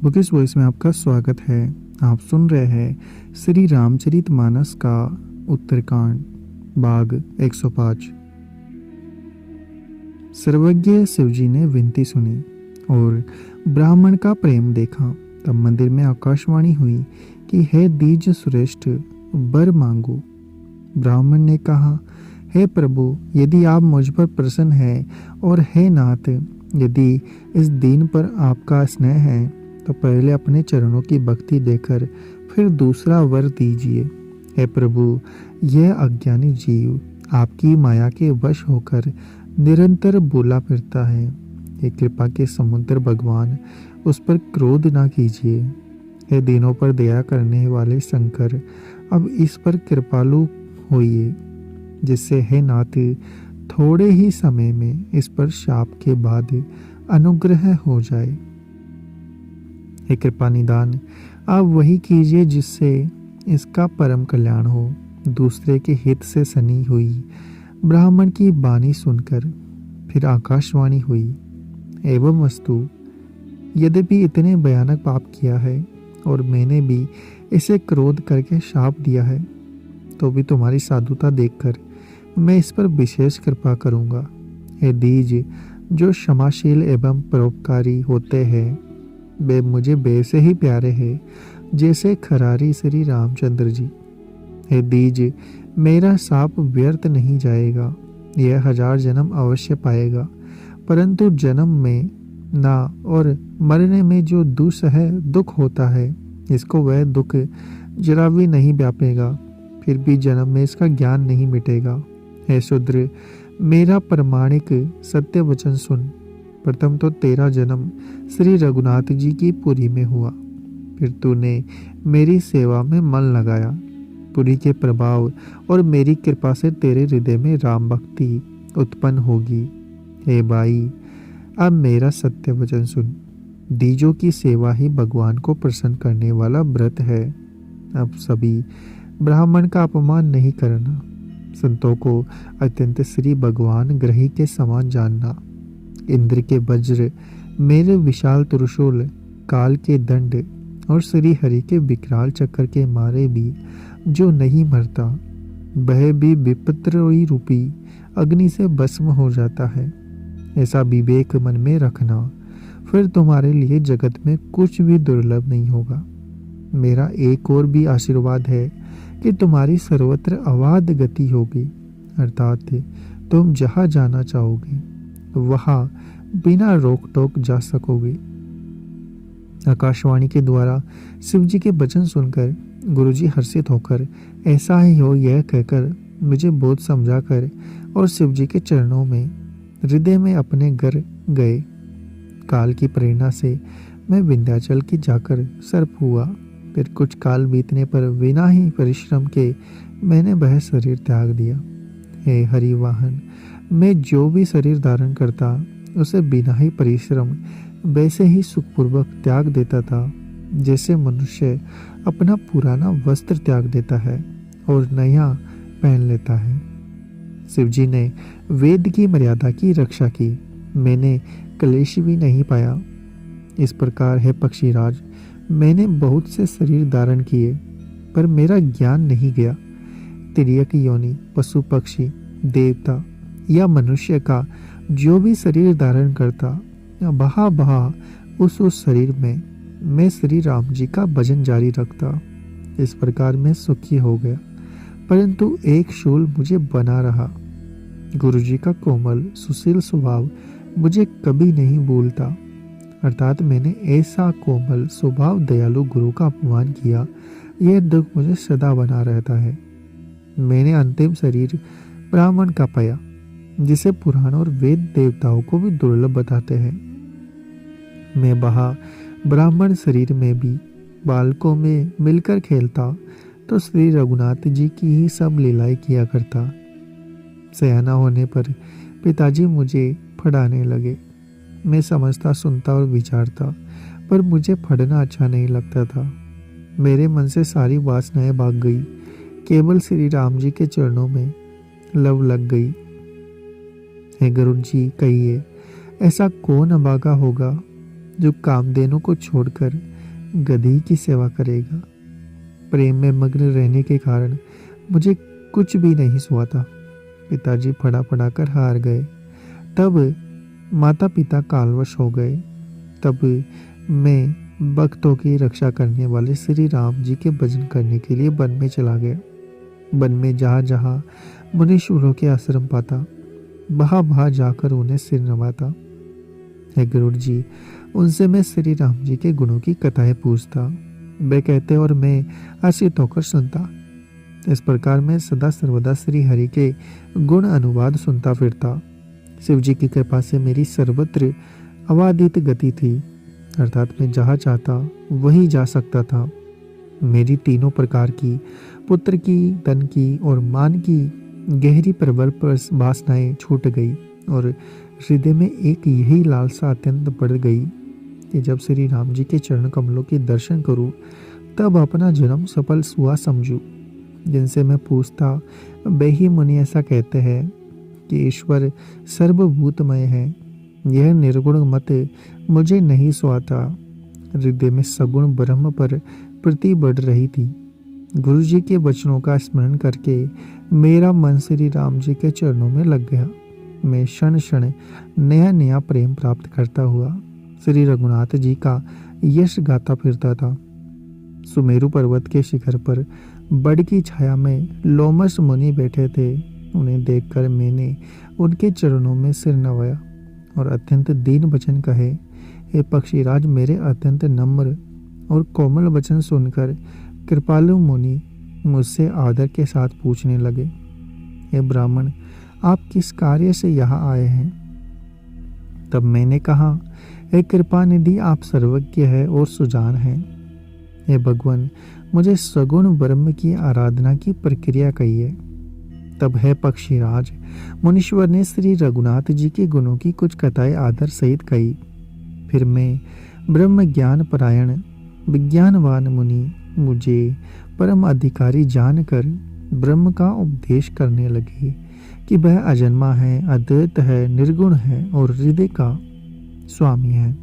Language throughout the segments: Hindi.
बुकिश वॉइस में आपका स्वागत है। आप सुन रहे हैं श्री रामचरितमानस का उत्तरकांड भाग 105। सर्वज्ञ शिवजी ने विनती सुनी और ब्राह्मण का प्रेम देखा। तब मंदिर में आकाशवाणी हुई कि हे द्विज श्रेष्ठ, वर मांगो। ब्राह्मण ने कहा, हे प्रभु, यदि आप मुझ पर प्रसन्न हैं और हे नाथ, यदि इस दीन पर आपका स्नेह है तो पहले अपने चरणों की भक्ति देकर फिर दूसरा वर दीजिए। हे प्रभु, यह अज्ञानी जीव आपकी माया के वश होकर निरंतर बोला फिरता है। हे कृपा के समुद्र भगवान, उस पर क्रोध ना कीजिए। हे दीनों पर दया करने वाले शंकर, अब इस पर कृपालु होइए, जिससे हे नाथ थोड़े ही समय में इस पर शाप के बाद अनुग्रह हो जाए। हे कृपा निदान, आप वही कीजिए जिससे इसका परम कल्याण हो। दूसरे के हित से सनी हुई ब्राह्मण की वाणी सुनकर फिर आकाशवाणी हुई, एवं वस्तु, यद्यपि इतने भयानक पाप किया है और मैंने भी इसे क्रोध करके शाप दिया है, तो भी तुम्हारी साधुता देखकर मैं इस पर विशेष कृपा करूंगा। हे द्विज, जो क्षमाशील एवं परोपकारी होते हैं, वे मुझे वैसे ही प्यारे हैं जैसे खरारी श्री रामचंद्र जी। हे द्विज, मेरा शाप व्यर्थ नहीं जाएगा। यह 1000 जन्म अवश्य पाएगा, परंतु जन्म में ना और मरने में जो दुस्सह दुख होता है, इसको वह दुख जरा भी नहीं व्यापेगा। फिर भी जन्म में इसका ज्ञान नहीं मिटेगा। हे शूद्र, मेरा प्रमाणिक सत्य वचन सुन। प्रथम तो तेरा जन्म श्री रघुनाथ जी की पुरी में हुआ, फिर तूने मेरी सेवा में मन लगाया। पुरी के प्रभाव और मेरी कृपा से तेरे हृदय में राम भक्ति उत्पन्न होगी। हे भाई, अब मेरा सत्य वचन सुन। द्विजों की सेवा ही भगवान को प्रसन्न करने वाला व्रत है। अब सभी ब्राह्मण का अपमान नहीं करना, संतों को अत्यंत श्री भगवान ग्रही के समान जानना। इंद्र के वज्र, मेरे विशाल त्रिशूल, काल के दंड और श्री हरि के विकराल चक्र के मारे भी जो नहीं मरता, वह भी विपत्ति रूपी अग्नि से भस्म हो जाता है। ऐसा विवेक मन में रखना, फिर तुम्हारे लिए जगत में कुछ भी दुर्लभ नहीं होगा। मेरा एक और भी आशीर्वाद है कि तुम्हारी सर्वत्र अबाध गति होगी, अर्थात तुम जहाँ जाना चाहोगे वहाँ बिना रोक टोक जा सकोगे। आकाशवाणी के द्वारा शिव जी के वचन सुनकर गुरुजी हर्षित होकर ऐसा ही हो यह कहकर मुझे बोध समझाकर और शिव जी के चरणों में हृदय में अपने घर गए। काल की प्रेरणा से मैं विंध्याचल की जाकर सर्प हुआ। फिर कुछ काल बीतने पर बिना ही परिश्रम के मैंने वह शरीर त्याग दिया। हे हरिवाहन, मैं जो भी शरीर धारण करता उसे बिना ही परिश्रम वैसे ही सुखपूर्वक त्याग देता था, जैसे मनुष्य अपना पुराना वस्त्र त्याग देता है और नया पहन लेता है। शिवजी ने वेद की मर्यादा की रक्षा की, मैंने क्लेश भी नहीं पाया। इस प्रकार है पक्षीराज, मैंने बहुत से शरीर धारण किए पर मेरा ज्ञान नहीं गया। तिर्यक योनि, पशु पक्षी, देवता या मनुष्य का जो भी शरीर धारण करता, बहा बहा उस शरीर में मैं श्री राम जी का भजन जारी रखता। इस प्रकार मैं सुखी हो गया, परंतु एक शूल मुझे बना रहा। गुरु जी का कोमल सुशील स्वभाव मुझे कभी नहीं भूलता, अर्थात मैंने ऐसा कोमल स्वभाव दयालु गुरु का अपमान किया, यह दुख मुझे सदा बना रहता है। मैंने अंतिम शरीर ब्राह्मण का पाया, जिसे पुराण और वेद देवताओं को भी दुर्लभ बताते हैं। मैं बहा ब्राह्मण शरीर में भी बालकों में मिलकर खेलता तो श्री रघुनाथ जी की ही सब लीलाएं किया करता। सयाना होने पर पिताजी मुझे फड़ाने लगे। मैं समझता, सुनता और विचारता, पर मुझे फड़ना अच्छा नहीं लगता था। मेरे मन से सारी वासनाएं भाग गई, केवल श्री राम जी के चरणों में लव लग गई। हे गुरु जी, कहिए, ऐसा कौन अभागा होगा जो कामधेनु को छोड़कर गधी की सेवा करेगा। प्रेम में मग्न रहने के कारण मुझे कुछ भी नहीं सुआ था। पिताजी पढ़ा पढ़ा कर हार गए। तब माता पिता कालवश हो गए। तब मैं भक्तों की रक्षा करने वाले श्री राम जी के भजन करने के लिए वन में चला गया। वन में जहाँ जहाँ मुनीश्वरों के आश्रम पाता, वहाँ वहाँ जाकर उन्हें सिर नवाता। हे गुरु जी, उनसे मैं श्री राम जी के गुणों की कथाएं पूछता। वे कहते और मैं हर्षित होकर सुनता। इस प्रकार मैं सदा सर्वदा श्री हरि के गुण अनुवाद सुनता फिरता। शिव जी की कृपा से मेरी सर्वत्र अबाधित गति थी, अर्थात मैं जहाँ चाहता वहीं जा सकता था। मेरी तीनों प्रकार की, पुत्र की, धन की और मान की गहरी प्रबल वासनाएं छूट गई और हृदय में एक यही लालसा अत्यंत बढ़ गई कि जब श्री राम जी के चरण कमलों के दर्शन करूं तब अपना जन्म सफल हुआ समझूं। जिनसे मैं पूछता वे ही मुनि ऐसा कहते हैं कि ईश्वर सर्वभूतमय है। यह निर्गुण मत मुझे नहीं सुहाता। हृदय में सगुण ब्रह्म पर प्रीति बढ़ रही थी। गुरु जी के वचनों का स्मरण करके मेरा मन श्री राम जी के चरणों में लग गया। मैं क्षण क्षण नया नया प्रेम प्राप्त करता हुआ श्री रघुनाथ जी का यश गाता फिरता था। सुमेरु पर्वत के शिखर पर बड़ की छाया में लोमस मुनि बैठे थे। उन्हें देखकर मैंने उनके चरणों में सिर नवाया और अत्यंत दीन वचन कहे। हे पक्षीराज, मेरे अत्यंत नम्र और कोमल वचन सुनकर कृपालु मुनि मुझसे आदर के साथ पूछने लगे, हे ब्राह्मण, आप किस कार्य से यहाँ आए हैं? तब मैंने कहा, हे कृपा निधि, आप सर्वज्ञ है और सुजान हैं। हे भगवान, मुझे सगुण ब्रह्म की आराधना की प्रक्रिया कहिए। तब है पक्षीराज, मुनीश्वर ने श्री रघुनाथ जी के गुणों की कुछ कथाएं आदर सहित कही। फिर मैं ब्रह्म ज्ञान परायण विज्ञानवान मुनि मुझे परम अधिकारी जानकर ब्रह्म का उपदेश करने लगे कि वह अजन्मा है, अद्वैत है, निर्गुण है और हृदय का स्वामी है।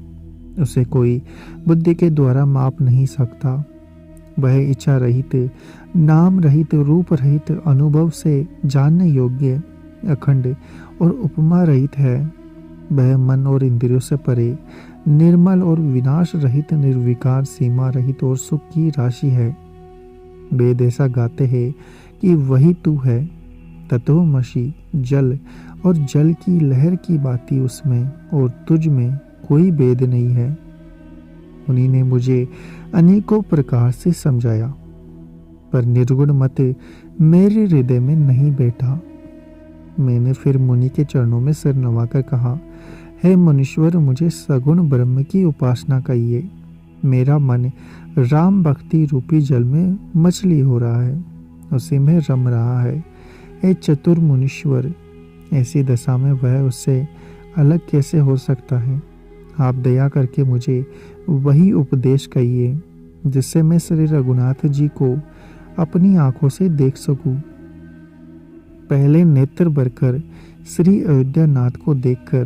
उसे कोई बुद्धि के द्वारा माप नहीं सकता। वह इच्छा रहित, नाम रहित, रूप रहित, अनुभव से जानने योग्य, अखंड और उपमा रहित है। वह मन और इंद्रियों से परे, निर्मल और विनाश रहित, निर्विकार, सीमा रहित और सुख की राशि है। वेद ऐसा गाते हैं कि वही तू है। तत्वमसि, जल और जल की लहर की बाती उसमें और तुझ में कोई भेद नहीं है। उन्हीं ने मुझे अनेकों प्रकार से समझाया, पर निर्गुण मत मेरे हृदय में नहीं बैठा। मैंने फिर मुनि के चरणों में सिर नवाकर कहा, हे मुनीश्वर, मुझे सगुण ब्रह्म की उपासना कहिए। मेरा मन राम भक्ति रूपी जल में मछली हो रहा है, उसी में रम रहा है। हे चतुर मुनीश्वर, ऐसी दशा में वह उससे अलग कैसे हो सकता है? आप दया करके मुझे वही उपदेश कहिए जिससे मैं श्री रघुनाथ जी को अपनी आंखों से देख सकूं। पहले नेत्र भरकर श्री अयोध्या नाथ को देखकर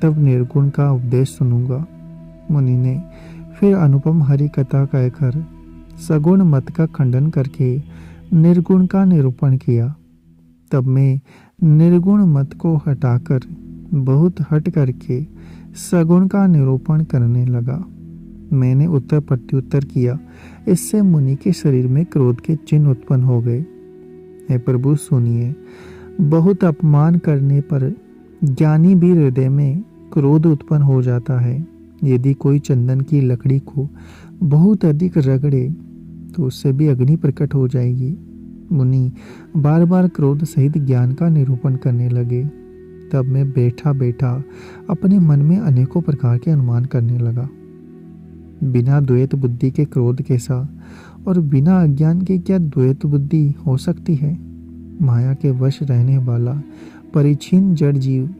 तब निर्गुण का उपदेश सुनूंगा। मुनि ने फिर अनुपम हरि कथा कहकर सगुण मत का खंडन करके निर्गुण का निरूपण किया। तब मैं निर्गुण मत को हटाकर बहुत हट करके सगुण का निरूपण करने लगा। मैंने उत्तर प्रत्युत्तर किया। इससे मुनि के शरीर में क्रोध के चिन्ह उत्पन्न हो गए। हे प्रभु, सुनिए, बहुत अपमान करने पर ज्ञानी भी हृदय में क्रोध उत्पन्न हो जाता है। यदि कोई चंदन की लकड़ी को बहुत अधिक रगड़े तो उससे भी अग्नि प्रकट हो जाएगी। मुनि बार बार क्रोध सहित ज्ञान का निरूपण करने लगे। तब मैं बैठा बैठा अपने मन में अनेकों प्रकार के अनुमान करने लगा। बिना द्वैत बुद्धि के क्रोध कैसा, और बिना अज्ञान के क्या द्वैत बुद्धि हो सकती है? माया के वश रहने वाला परिच्छिन्न जड़ जीव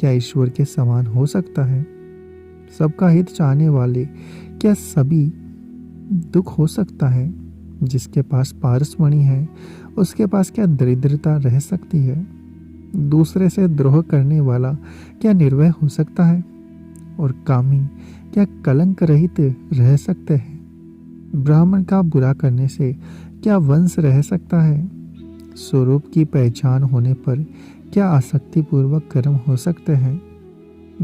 क्या ईश्वर के समान हो सकता है? सबका हित चाहने वाले क्या सभी दुख हो सकता है? जिसके पास पारसमणि है उसके पास क्या दरिद्रता रह सकती है? दूसरे से द्रोह करने वाला क्या निर्भय हो सकता है? और कामी क्या कलंक रहित रह सकते हैं? ब्राह्मण का बुरा करने से क्या वंश रह सकता है? स्वरूप की पहचान होने पर क्या आसक्ति पूर्वक कर्म हो सकते हैं?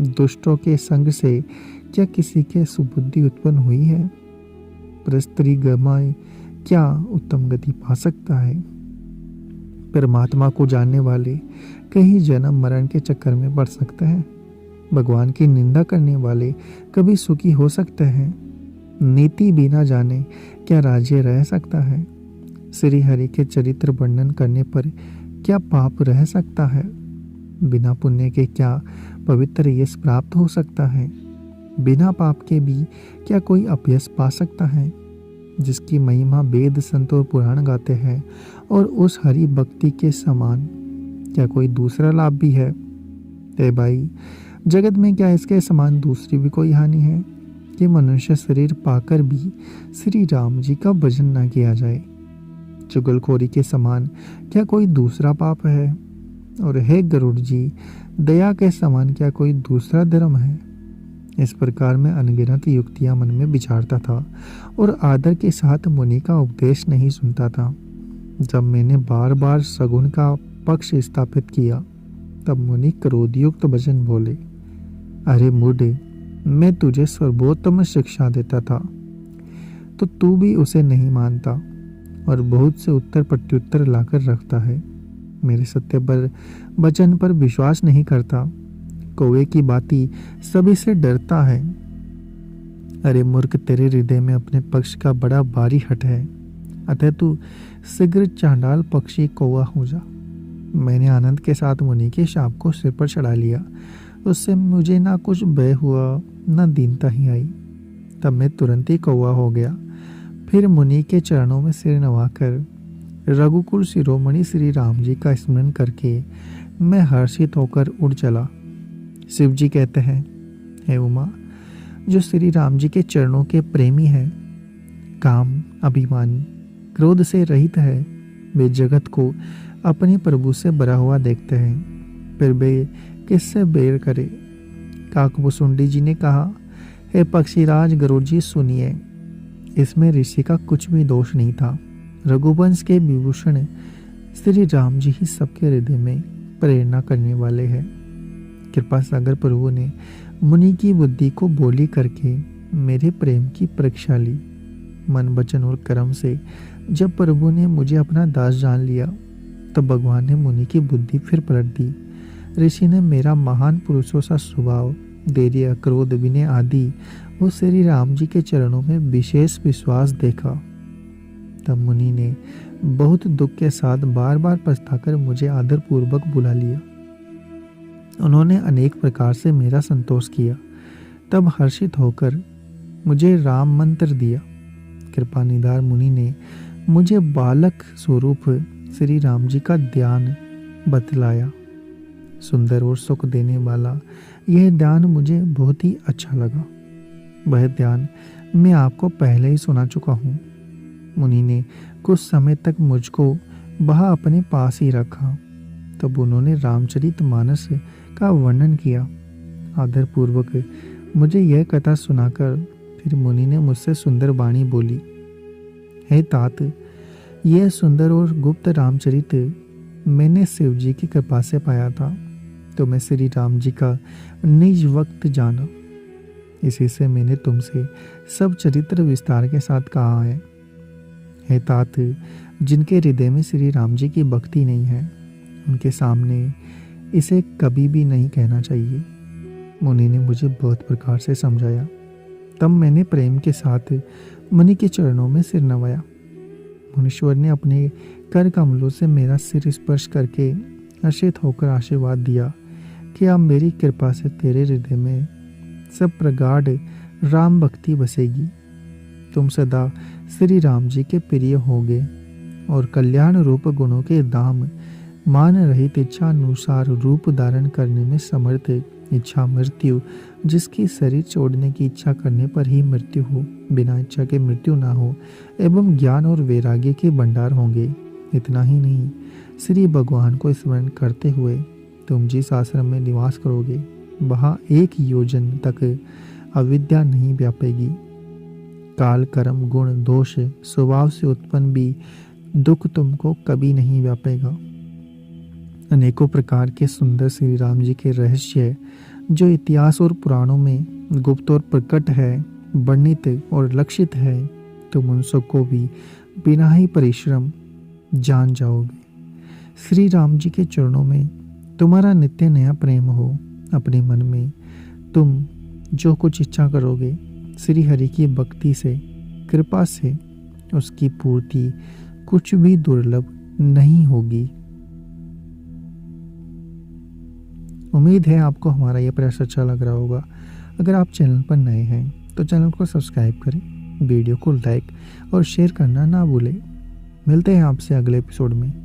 दुष्टों के संग से क्या किसी के सुबुद्धि उत्पन्न हुई है? परस्त्री गमाए क्या उत्तम गति पा सकता है? परमात्मा को जानने वाले कहीं जन्म मरण के चक्कर में पड़ सकते हैं। भगवान की निंदा करने वाले कभी सुखी हो सकते हैं। नीति बिना जाने क्या राज्य रह सकता है? श्री हरि के चरित्र वर्णन करने पर क्या पाप रह सकता है? बिना पुण्य के क्या पवित्र यश प्राप्त हो सकता है? बिना पाप के भी क्या कोई अपयश पा सकता है? जिसकी महिमा वेद संत और पुराण गाते हैं, और उस हरि भक्ति के समान क्या कोई दूसरा लाभ भी है? भाई, जगत में क्या इसके समान दूसरी भी कोई हानि है कि मनुष्य शरीर पाकर भी श्री राम जी का भजन ना किया जाए? चुगलखोरी के समान क्या कोई दूसरा पाप है? और हे गरुड़ जी, दया के समान क्या कोई दूसरा धर्म है? इस प्रकार मैं अनगिनत युक्तियां मन में विचारता था और आदर के साथ मुनि का उपदेश नहीं सुनता था। जब मैंने बार बार सगुन का पक्ष स्थापित किया, तब मुनि क्रोधयुक्त वचन बोले, अरे मूढ़े, मैं तुझे सर्वोत्तम शिक्षा देता था तो तू भी उसे नहीं मानता और बहुत से उत्तर प्रत्युत्तर लाकर रखता है। मेरे सत्य पर वचन पर विश्वास नहीं करता। कौवे की बाती सभी से डरता है। अरे मूर्ख, तेरे हृदय में अपने पक्ष का बड़ा भारी हट है, अतः तू शीघ्र चांडाल पक्षी कौवा हो जा। मैंने आनंद के साथ मुनि के शाप को सिर पर चढ़ा लिया। उससे मुझे ना कुछ भय हुआ न दीनता ही आई। तब मैं तुरंत ही कौवा हो गया। फिर मुनि के चरणों में सिर नवाकर रघुकुल शिरोमणि श्री राम जी का स्मरण करके मैं हर्षित होकर उड़ चला। शिव जी कहते हैं, हे उमा, जो श्री राम जी के चरणों के प्रेमी हैं, काम, अभिमान, क्रोध से रहित है, वे जगत को अपने प्रभु से भरा हुआ देखते हैं, फिर वे किससे बैर करे? काकभुसुंडी जी ने कहा, हे पक्षीराज गरुड़ जी, सुनिए, इसमें ऋषि का कुछ भी दोष नहीं था। रघुवंश के विभूषण श्री राम जी ही सबके हृदय में प्रेरणा करने वाले हैं। कृपा सागर प्रभु ने मुनि की बुद्धि को बोली करके मेरे प्रेम की परीक्षा ली। मन, वचन और कर्म से जब प्रभु ने मुझे अपना दास जान लिया, तब भगवान ने मुनि की बुद्धि फिर पलट दी। ऋषि ने मेरा महान पुरुषों सा स्वभाव, धैर्य, क्रोध, विनय आदि वो श्री राम जी के चरणों में विशेष विश्वास देखा। तब मुनि ने बहुत दुख के साथ बार बार पछताकर मुझे आदर पूर्वक बुला लिया। उन्होंने अनेक प्रकार से मेरा संतोष किया। तब हर्षित होकर मुझे राम मंत्र दिया। कृपा निधार मुनि ने मुझे बालक स्वरूप श्री राम जी का ध्यान बतलाया। सुंदर और सुख देने वाला यह ध्यान मुझे बहुत ही अच्छा लगा। वह ध्यान मैं आपको पहले ही सुना चुका हूँ। मुनि ने कुछ समय तक मुझको वहाँ अपने पास ही रखा। तब उन्होंने रामचरितमानस का वर्णन किया। आदर पूर्वक मुझे यह कथा सुनाकर फिर मुनि ने मुझसे सुंदर वाणी बोली, हे तात, यह सुंदर और गुप्त रामचरित मैंने शिव जी की कृपा से पाया था, तो मैं श्री राम जी का निज वक्त जाना। इसी से मैंने तुमसे सब चरित्र विस्तार के साथ कहा है। हे तात, जिनके हृदय में श्री राम जी की भक्ति नहीं है, उनके सामने इसे कभी भी नहीं कहना चाहिए। मुनि ने मुझे बहुत प्रकार से समझाया। तब मैंने प्रेम के साथ मुनि के चरणों में सिर नवाया। मुनीश्वर ने अपने कर कमलों से मेरा सिर स्पर्श करके हर्षित होकर आशीर्वाद दिया कि अब मेरी कृपा से तेरे हृदय में सब प्रगाढ़ राम भक्ति बसेगी। तुम सदा श्री राम जी के प्रिय होगे और कल्याण रूप गुणों के दाम मान रहित इच्छा अनुसार रूप धारण करने में समर्थ इच्छा मृत्यु, जिसकी शरीर छोड़ने की इच्छा करने पर ही मृत्यु हो, बिना इच्छा के मृत्यु ना हो, एवं ज्ञान और वैराग्य के भंडार होंगे। इतना ही नहीं, श्री भगवान को स्मरण करते हुए तुम जिस आश्रम में निवास करोगे, वहाँ 1 योजन तक अविद्या नहीं व्यापेगी। काल, कर्म, गुण, दोष, स्वभाव से उत्पन्न भी दुख तुमको कभी नहीं व्यापेगा। अनेकों प्रकार के सुंदर श्री राम जी के रहस्य जो इतिहास और पुराणों में गुप्त और प्रकट है, वर्णित और लक्षित है, तुम उन सबको भी बिना ही परिश्रम जान जाओगे। श्री राम जी के चरणों में तुम्हारा नित्य नया प्रेम हो। अपने मन में तुम जो कुछ इच्छा करोगे, श्री हरि की भक्ति से, कृपा से उसकी पूर्ति कुछ भी दुर्लभ नहीं होगी। उम्मीद है आपको हमारा यह प्रयास अच्छा लग रहा होगा। अगर आप चैनल पर नए हैं तो चैनल को सब्सक्राइब करें, वीडियो को लाइक और शेयर करना ना भूलें। मिलते हैं आपसे अगले एपिसोड में।